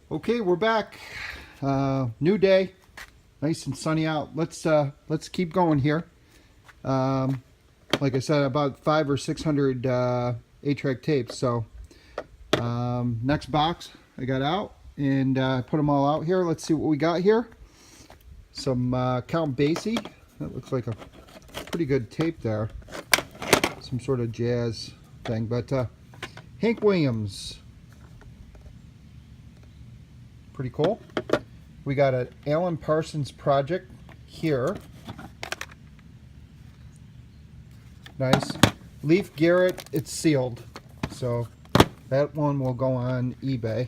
Okay, we're back. New day, nice and sunny out. Let's keep going here. Like I said, about 500 or 600 8-track tapes. So next box I got out and put them all out here. Let's see what we got here. Some Count Basie. That looks like a pretty good tape there. Some sort of jazz thing, but Hank Williams. Pretty cool. We got an Alan Parsons project here. Nice. Leif Garrett, it's sealed. So that one will go on eBay.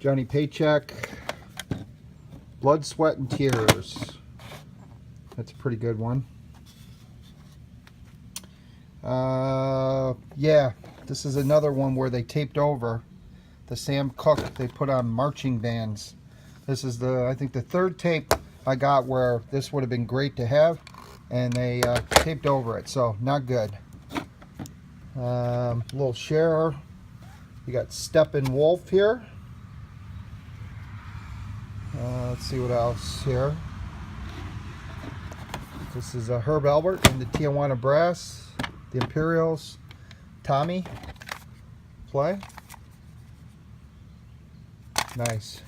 Johnny Paycheck, Blood, Sweat, and Tears. That's a pretty good one. Yeah, this is another one where they taped over the Sam Cooke. They put on marching bands. This is I think the third tape I got where this would have been great to have, and they taped over it, so not good. Little share. You got Steppenwolf here. Let's see what else here. This is Herb Albert and the Tijuana Brass, the Imperials, Tommy play. Nice.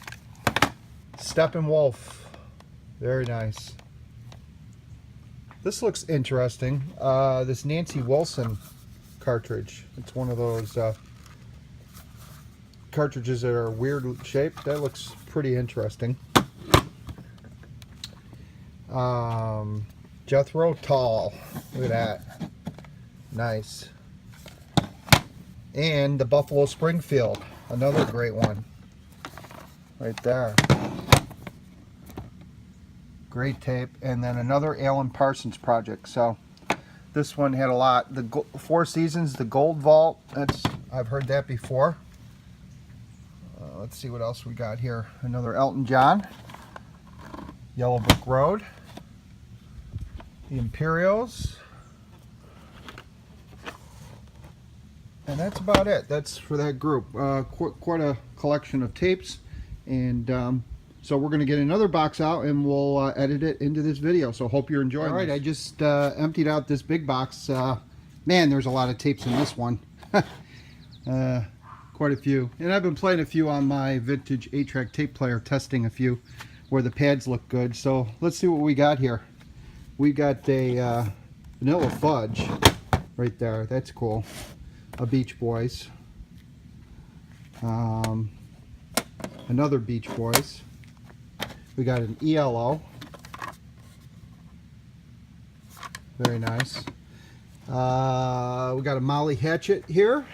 Steppenwolf, very nice. This looks interesting. This Nancy Wilson cartridge. It's one of those cartridges that are weird shaped. That looks pretty interesting. Jethro Tull. Look at that. Nice. And the Buffalo Springfield. Another great one. Right there. Great tape. And then another Alan Parsons project. So this one had a lot. The Four Seasons, the Gold Vault. I've heard that before. Let's see what else we got here. Another Elton John. Yellow Brick Road. The Imperials. And that's about it. That's for that group. Quite a collection of tapes. And so we're going to get another box out and we'll edit it into this video. So hope you're enjoying it. All right, I just emptied out this big box. Man, there's a lot of tapes in this one. Quite a few. And I've been playing a few on my vintage 8-track tape player, testing a few where the pads look good. So let's see what we got here. We got a Vanilla Fudge right there. That's cool. A Beach Boys. Another Beach Boys. We got an ELO. Very nice. We got a Molly Hatchet here.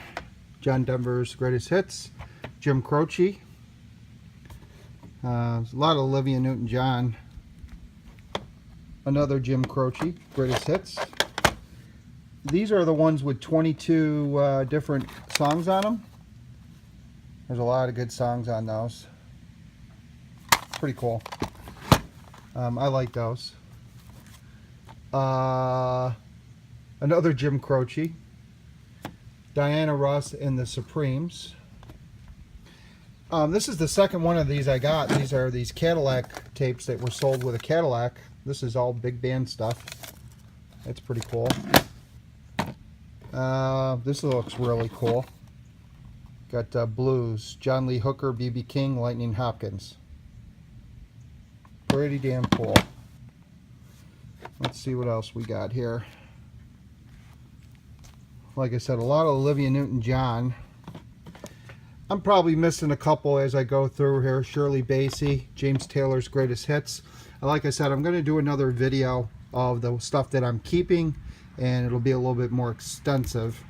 John Denver's Greatest Hits. Jim Croce. A lot of Olivia Newton-John. Another Jim Croce Greatest Hits. These are the ones with 22 different songs on them. There's a lot of good songs on those. Pretty cool. I like those. Another Jim Croce. Diana Ross and the Supremes. This is the second one of these I got. These are these Cadillac tapes that were sold with a Cadillac. This is all big band stuff. That's pretty cool. This looks really cool. Got blues. John Lee Hooker, B.B. King, Lightning Hopkins. Pretty damn cool. Let's see what else we got here. Like I said, a lot of Olivia Newton-John. I'm probably missing a couple as I go through here. Shirley Bassey, James Taylor's Greatest Hits. Like I said, I'm going to do another video of the stuff that I'm keeping, and it'll be a little bit more extensive.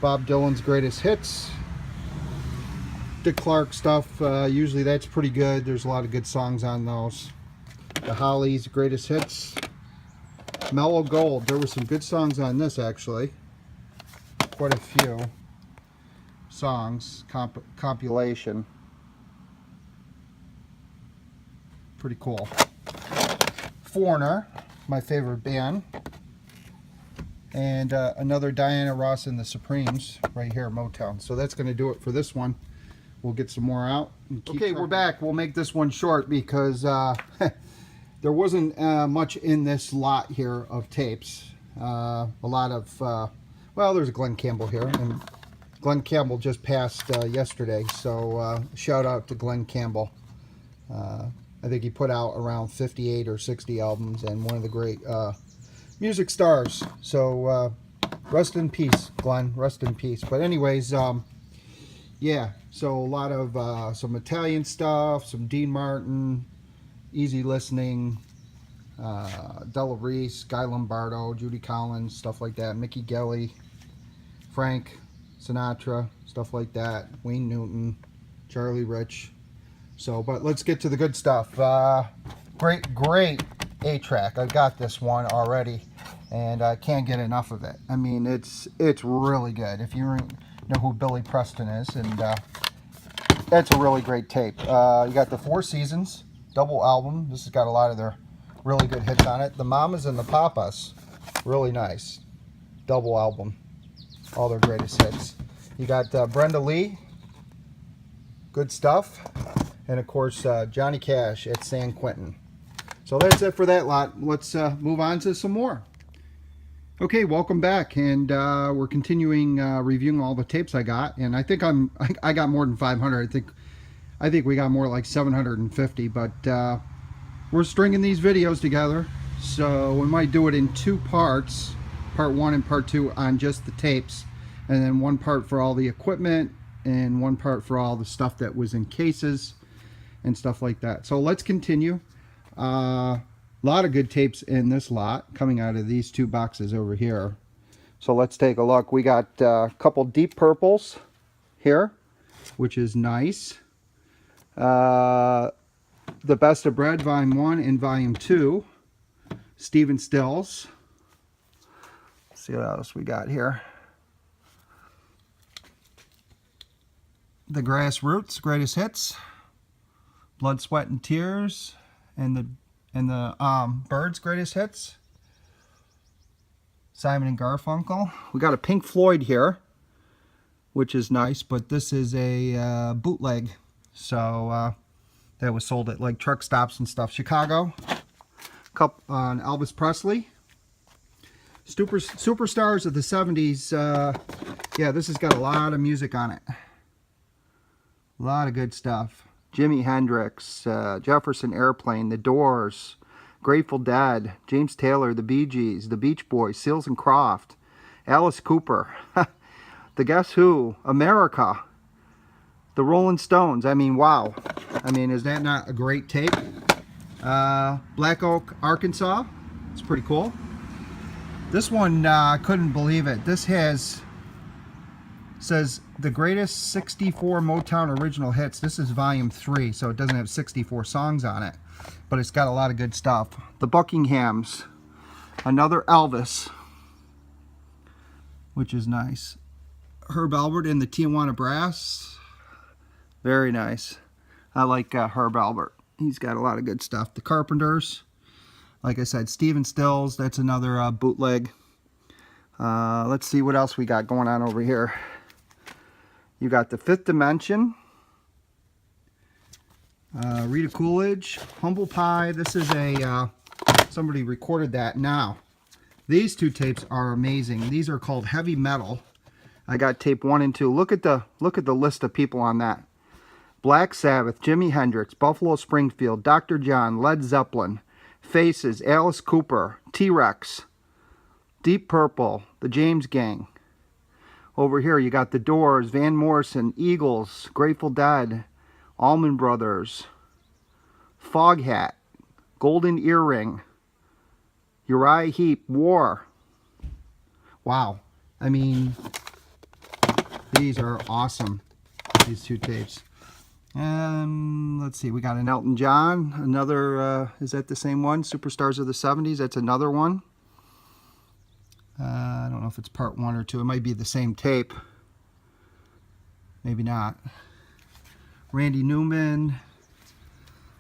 Bob Dylan's Greatest Hits. Dick Clark stuff, usually that's pretty good. There's a lot of good songs on those. The Hollies Greatest Hits. Mellow Gold. There were some good songs on this, actually. Quite a few songs. Compilation. Pretty cool. Foreigner, my favorite band. And another Diana Ross and the Supremes right here at Motown. So that's going to do it for this one. we'll get some more out. Okay, we're back. We'll make this one short because there wasn't much in this lot here of tapes. A lot of, well, there's a Glenn Campbell here, and Glenn Campbell just passed yesterday, so shout out to Glenn Campbell. I think he put out around 58 or 60 albums, and one of the great music stars. So rest in peace, Glenn. Rest in peace. But anyways, yeah. So a lot of some Italian stuff, some Dean Martin, easy listening, Della Reese, Guy Lombardo, Judy Collins, stuff like that. Mickey Gelly, Frank Sinatra, stuff like that. Wayne Newton, Charlie Rich. So, but let's get to the good stuff. Great 8-track. I got this one already, and I can't get enough of it. I mean, it's really good. If you know who Billy Preston is, and that's a really great tape. You got the Four Seasons double album. This has got a lot of their really good hits on it. The Mamas and the Papas, really nice double album. All their greatest hits. You got Brenda Lee, good stuff. And of course, Johnny Cash at San Quentin. So that's it for that lot. Let's move on to some more. Okay, welcome back, and we're continuing reviewing all the tapes I got. And I think I got more than 500. I think we got more like 750. But we're stringing these videos together, so we might do it in 2 parts, part 1 and part 2 on just the tapes, and then 1 part for all the equipment, and 1 part for all the stuff that was in cases and stuff like that. So let's continue. A lot of good tapes in this lot coming out of these 2 boxes over here. So let's take a look. We got a couple Deep Purples here, which is nice. The Best of Bread, Volume 1 and Volume 2. Stephen Stills. Let's see what else we got here. The Grassroots, Greatest Hits. Blood, Sweat, and Tears, and the Birds' Greatest Hits. Simon and Garfunkel. We got a Pink Floyd here, which is nice, but this is a bootleg, so that was sold at like truck stops and stuff. Chicago. Couple on Elvis Presley. Superstars of the 70s. Yeah, this has got a lot of music on it. A lot of good stuff. Jimi Hendrix, Jefferson Airplane, The Doors, Grateful Dead, James Taylor, The Bee Gees, The Beach Boys, Seals and Croft, Alice Cooper, The Guess Who, America, The Rolling Stones. I mean, wow. I mean, is that not a great tape? Black Oak, Arkansas. It's pretty cool. This one, I couldn't believe it. This says the greatest 64 Motown original hits. This is volume 3, so it doesn't have 64 songs on it, but it's got a lot of good stuff. The Buckinghams, another Elvis, which is nice. Herb Alpert and the Tijuana Brass, very nice. I like Herb Alpert. He's got a lot of good stuff. The Carpenters, like I said, Stephen Stills, that's another bootleg. Let's see what else we got going on over here. You got the Fifth Dimension, Rita Coolidge, Humble Pie. This is a somebody recorded that. Now, these 2 tapes are amazing. These are called Heavy Metal. I got tape 1 and 2. Look at the list of people on that. Black Sabbath, Jimi Hendrix, Buffalo Springfield, Dr. John, Led Zeppelin, Faces, Alice Cooper, T-Rex, Deep Purple, the James Gang. Over here you got The Doors, Van Morrison, Eagles, Grateful Dead, Allman Brothers, Foghat, Golden Earring, Uriah Heep, War. Wow. I mean, these are awesome, these 2 tapes. And let's see, we got an Elton John, another, is that the same one? Superstars of the 70s, that's another one. I don't know if it's part 1 or 2. It might be the same tape. Maybe not. Randy Newman.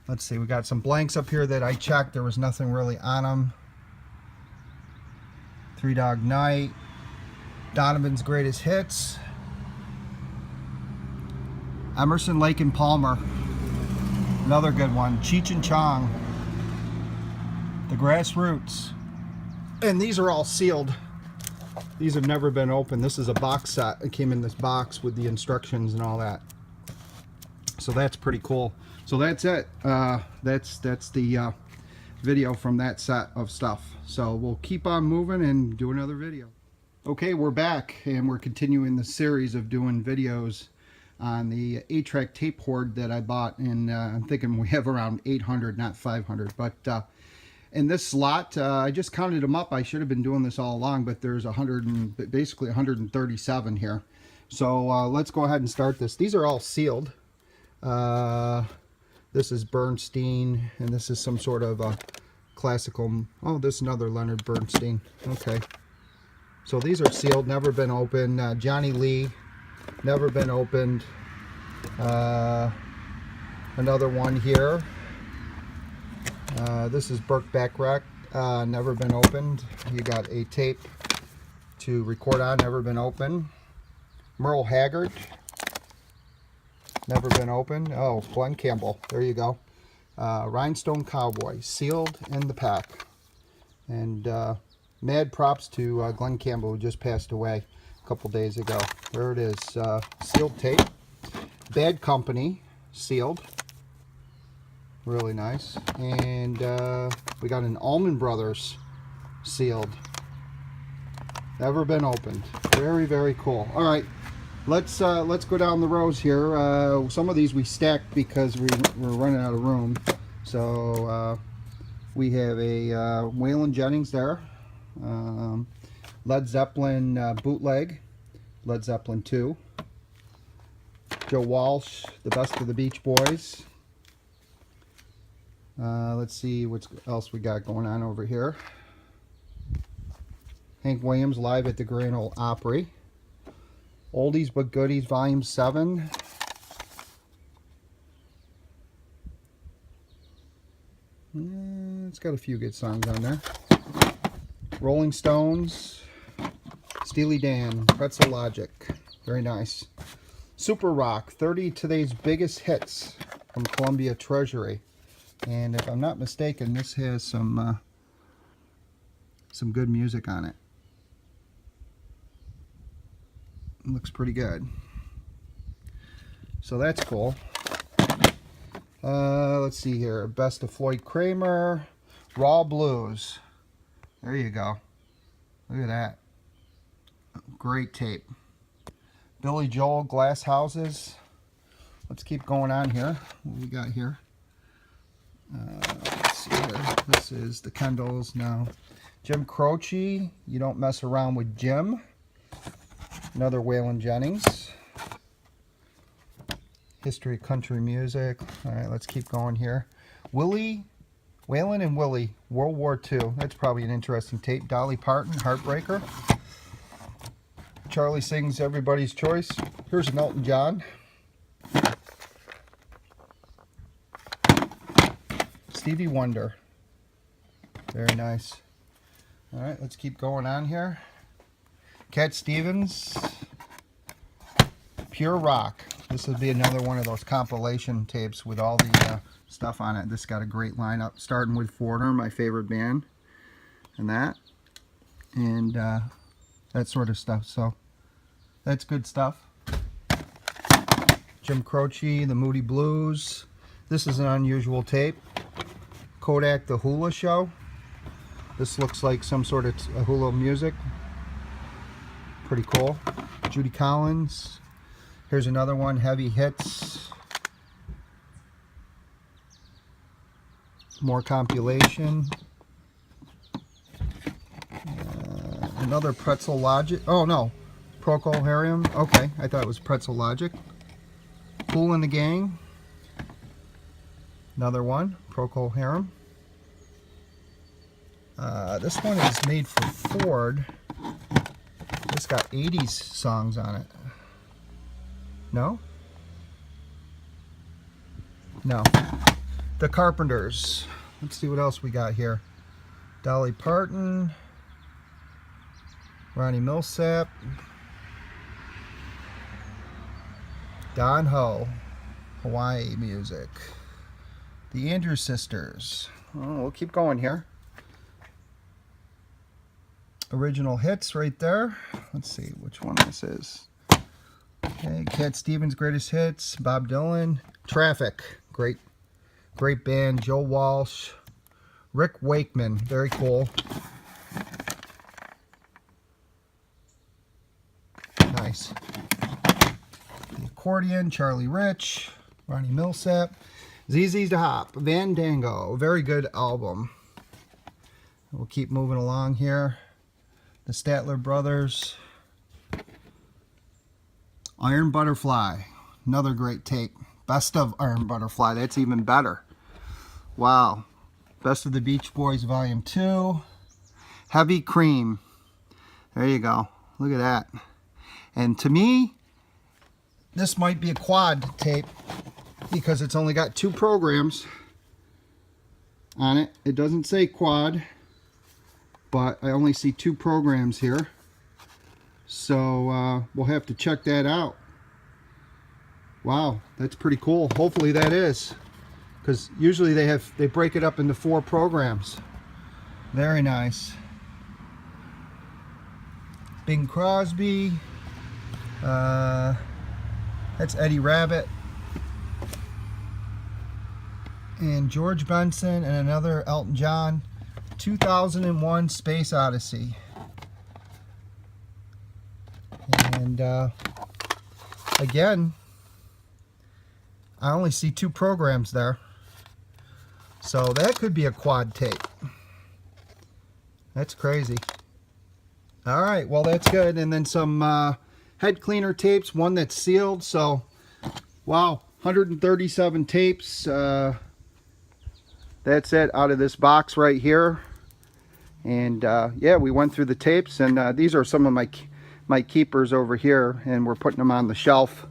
Let's see, we got some blanks up here that I checked. There was nothing really on them. Three Dog Night. Donovan's Greatest Hits. Emerson, Lake and Palmer. Another good one. Cheech and Chong. The Grassroots. And these are all sealed. These have never been opened. This is a box set. It came in this box with the instructions and all that. So that's pretty cool. So that's it. That's the video from that set of stuff. So we'll keep on moving and do another video. Okay, we're back and we're continuing the series of doing videos on the 8-track tape hoard that I bought, and I'm thinking we have around 800, not 500. But in this slot, I just counted them up. I should have been doing this all along, but there's basically 137 here. So let's go ahead and start this. These are all sealed. This is Bernstein, and this is some sort of a classical. Oh, this is another Leonard Bernstein. Okay. So these are sealed, never been opened. Johnny Lee, never been opened. Another one here. This is Burt Bacharach, never been opened. You got a tape to record on, never been opened. Merle Haggard, never been opened. Oh, Glenn Campbell, there you go. Rhinestone Cowboy, sealed in the pack. And mad props to Glenn Campbell, who just passed away a couple days ago. There it is, sealed tape. Bad Company, sealed. Really nice. And we got an Allman Brothers sealed. Never been opened. Very, very cool. All right, let's go down the rows here. Some of these we stacked because we're running out of room. So we have a Waylon Jennings there. Led Zeppelin bootleg. Led Zeppelin 2. Joe Walsh, The Best of the Beach Boys. Let's see what else we got going on over here. Hank Williams, Live at the Grand Ole Opry. Oldies but Goodies, Volume 7. It's got a few good songs on there. Rolling Stones, Steely Dan, Pretzel Logic. Very nice. Super Rock, 30 Today's Biggest Hits from Columbia Treasury. And if I'm not mistaken, this has some good music on it. It looks pretty good. So that's cool. Let's see here. Best of Floyd Kramer. Raw Blues. There you go. Look at that. Great tape. Billy Joel, Glass Houses. Let's keep going on here. What we got here? Let's see here. This is the Kendalls now. Jim Croce, You Don't Mess Around with Jim. Another Waylon Jennings. History of Country Music. All right, let's keep going here. Waylon and Willie, World War II. That's probably an interesting tape. Dolly Parton, Heartbreaker. Charlie Sings Everybody's Choice. Here's an Elton John. Stevie Wonder. Very nice. All right, let's keep going on here. Cat Stevens. Pure Rock. This would be another one of those compilation tapes with all the stuff on it. This got a great lineup, starting with Forner, my favorite band, and that sort of stuff. So that's good stuff. Jim Croce, The Moody Blues. This is an unusual tape. Kodak, The Hula Show. This looks like some sort of hula music. Pretty cool. Judy Collins. Here's another one, Heavy Hits. More compilation. Another Pretzel Logic. Oh no, Procol Harum. Okay, I thought it was Pretzel Logic. Kool and the Gang. Another one, Procol Harum. This one is made for Ford. It's got 80s songs on it. No? No. The Carpenters. Let's see what else we got here. Dolly Parton. Ronnie Millsap. Don Ho. Hawaii music. The Andrews Sisters. Oh, we'll keep going here. Original hits right there. Let's see which one this is. Okay, Cat Stevens' greatest hits. Bob Dylan. Traffic. Great band. Joe Walsh. Rick Wakeman. Very cool. Nice. The Accordion. Charlie Rich. Ronnie Millsap. ZZ Top. Fandango. Very good album. We'll keep moving along here. The Statler Brothers. Iron Butterfly. Another great tape. Best of Iron Butterfly. That's even better. Wow. Best of the Beach Boys Volume 2. Heavy Cream. There you go. Look at that. And to me, this might be a quad tape because it's only got 2 programs on it. It doesn't say quad, but I only see 2 programs here. So we'll have to check that out. Wow, that's pretty cool. Hopefully that is, because usually they break it up into 4 programs. Very nice. Bing Crosby. That's Eddie Rabbitt. And George Benson and another Elton John. 2001 Space Odyssey. And again, I only see 2 programs there. So that could be a quad tape. That's crazy. Alright, well that's good. And then some head cleaner tapes, one that's sealed. So, wow, 137 tapes. That's it out of this box right here. And yeah, we went through the tapes, and these are some of my keepers over here, and we're putting them on the shelf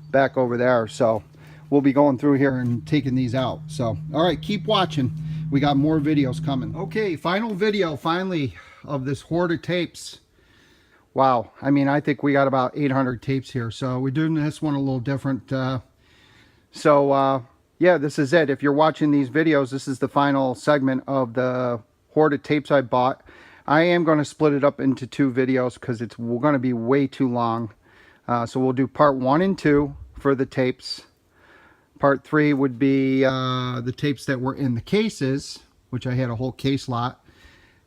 back over there. So we'll be going through here and taking these out. So all right, keep watching. We got more videos coming. Okay, final video finally of this hoard of tapes. Wow, I mean, I think we got about 800 tapes here, so we're doing this one a little different. Yeah, this is it. If you're watching these videos, this is the final segment of the hoard of tapes I bought. I am going to split it up into 2 videos because it's going to be way too long. So we'll do part 1 and 2 for the tapes. Part 3 would be the tapes that were in the cases, which I had a whole case lot.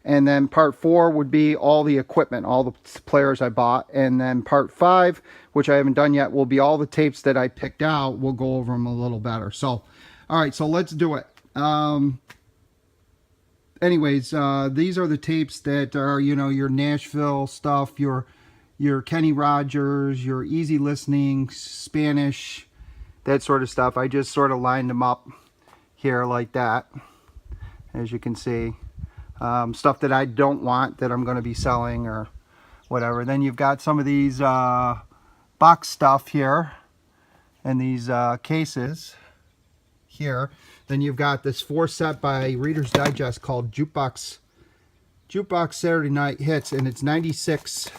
And then part 4 would be all the equipment, all the players I bought. And then part 5, which I haven't done yet, will be all the tapes that I picked out. We'll go over them a little better. So, all right, so let's do it. Anyways, these are the tapes that are, you know, your Nashville stuff, your Kenny Rogers, your easy listening, Spanish, that sort of stuff. I just sort of lined them up here like that, as you can see. Stuff that I don't want that I'm going to be selling or whatever. Then you've got some of these box stuff here and these cases here. Then you've got this 4 set by Reader's Digest called Jukebox Saturday Night Hits, and it's 96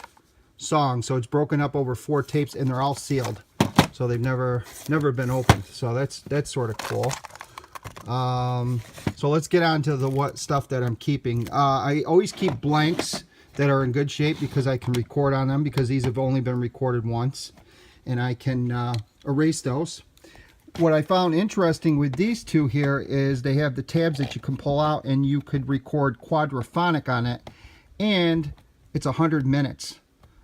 songs. So it's broken up over 4 tapes, and they're all sealed. So they've never been opened. So that's sort of cool. So let's get on to the what stuff that I'm keeping. I always keep blanks that are in good shape because I can record on them, because these have only been recorded once, and I can erase those. What I found interesting with these 2 here is they have the tabs that you can pull out, and you could record quadraphonic on it, and it's 100 minutes.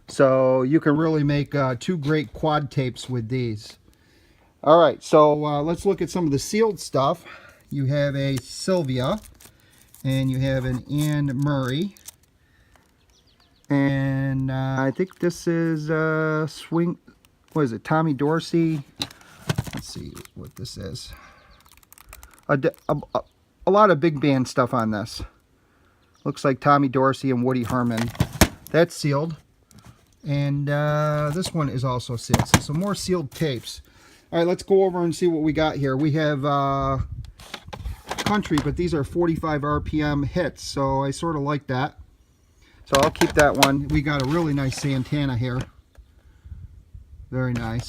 So you can really make 2 great quad tapes with these. All right, so let's look at some of the sealed stuff. You have a Sylvia, and you have an Anne Murray, and I think this is Swing. What is it? Tommy Dorsey. Let's see what this is. A lot of big band stuff on this. Looks like Tommy Dorsey and Woody Herman. That's sealed, and this one is also sealed. So some more sealed tapes. All right, let's go over and see what we got here. We have country, but these are 45 RPM hits, so I sort of like that. So I'll keep that one. We got a really nice Santana here. Very nice.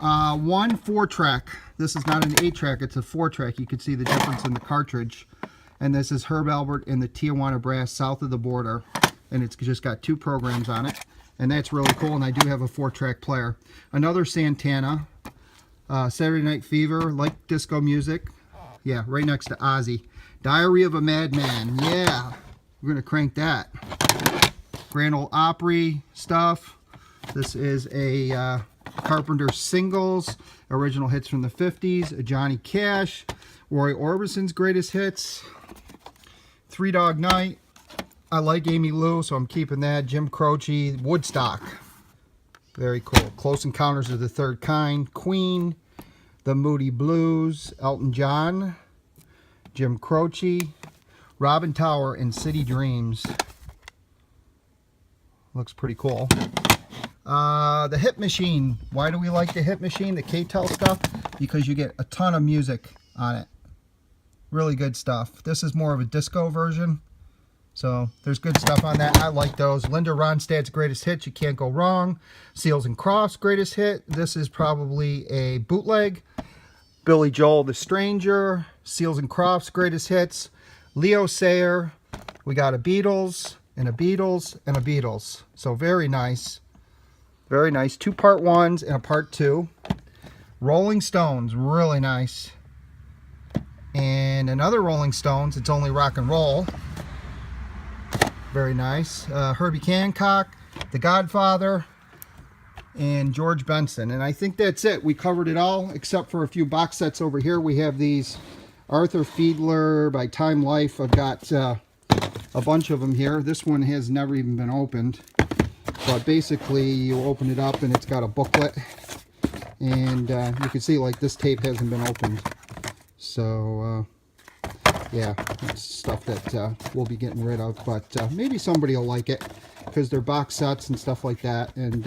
One 4-track. This is not an 8-track, it's a 4-track. You can see the difference in the cartridge. And this is Herb Albert and the Tijuana Brass South of the Border. And it's just got 2 programs on it. And that's really cool, and I do have a 4-track player. Another Santana, Saturday Night Fever, like disco music. Yeah, right next to Ozzy. Diary of a Madman, yeah. We're gonna crank that. Grand Ole Opry stuff. This is a Carpenter Singles, original hits from the 50s, a Johnny Cash, Roy Orbison's greatest hits, Three Dog Night. I like Amy Lou, so I'm keeping that. Jim Croce, Woodstock. Very cool. Close Encounters of the Third Kind, Queen, the Moody Blues, Elton John, Jim Croce, Robin Tower, and City Dreams. Looks pretty cool. The Hit Machine. Why do we like the Hit Machine, the K-Tel stuff? Because you get a ton of music on it. Really good stuff. This is more of a disco version. So there's good stuff on that. I like those. Linda Ronstadt's greatest hits, you can't go wrong. Seals and Crofts' greatest hit. This is probably a bootleg. Billy Joel, The Stranger. Seals and Crofts' greatest hits. Leo Sayer. We got a Beatles and a Beatles and a Beatles. So very nice. Very nice. 2 part 1s and a part 2. Rolling Stones, really nice. And another Rolling Stones, It's Only Rock and Roll. Very nice. Herbie Hancock, The Godfather, and George Benson. And I think that's it. We covered it all except for a few box sets over here. We have these Arthur Fiedler by Time Life. I've got a bunch of them here. This one has never even been opened. But basically you open it up and it's got a booklet. And you can see like this tape hasn't been opened. So yeah, that's stuff that we'll be getting rid of, but maybe somebody will like it because they're box sets and stuff like that. And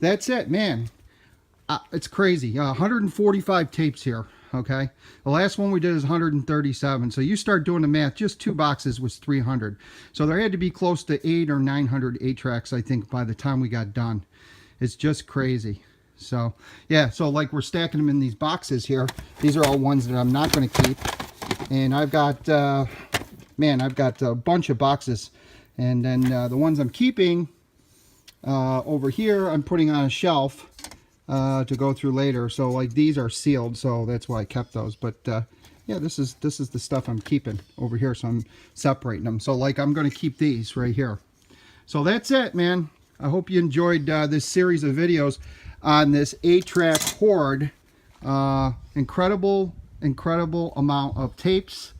that's it, man. It's crazy. 145 tapes here, okay? The last one we did is 137, so you start doing the math. Just 2 boxes was 300. So there had to be close to 800 or 900 8-tracks, I think, by the time we got done. It's just crazy. So, yeah, so like we're stacking them in these boxes here. These are all ones that I'm not going to keep. And I've got, man, I've got a bunch of boxes. And then the ones I'm keeping over here, I'm putting on a shelf to go through later. So like these are sealed, so that's why I kept those. But yeah, this is the stuff I'm keeping over here. So I'm separating them. So like I'm going to keep these right here. So that's it, man. I hope you enjoyed this series of videos on this 8-track hoard. Incredible amount of tapes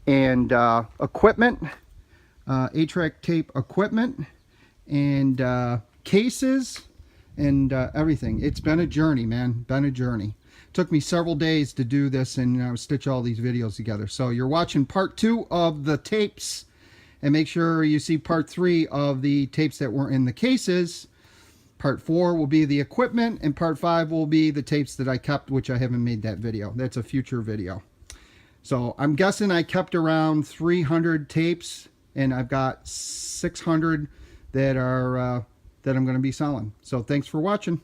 and equipment, 8-track tape equipment, and cases, and everything. It's been a journey, man. Been a journey. Took me several days to do this and stitch all these videos together. So you're watching part 2 of the tapes, and make sure you see part 3 of the tapes that were in the cases. Part 4 will be the equipment, and part 5 will be the tapes that I kept, which I haven't made that video. That's a future video. So I'm guessing I kept around 300 tapes, and I've got 600 that are that I'm going to be selling. So thanks for watching.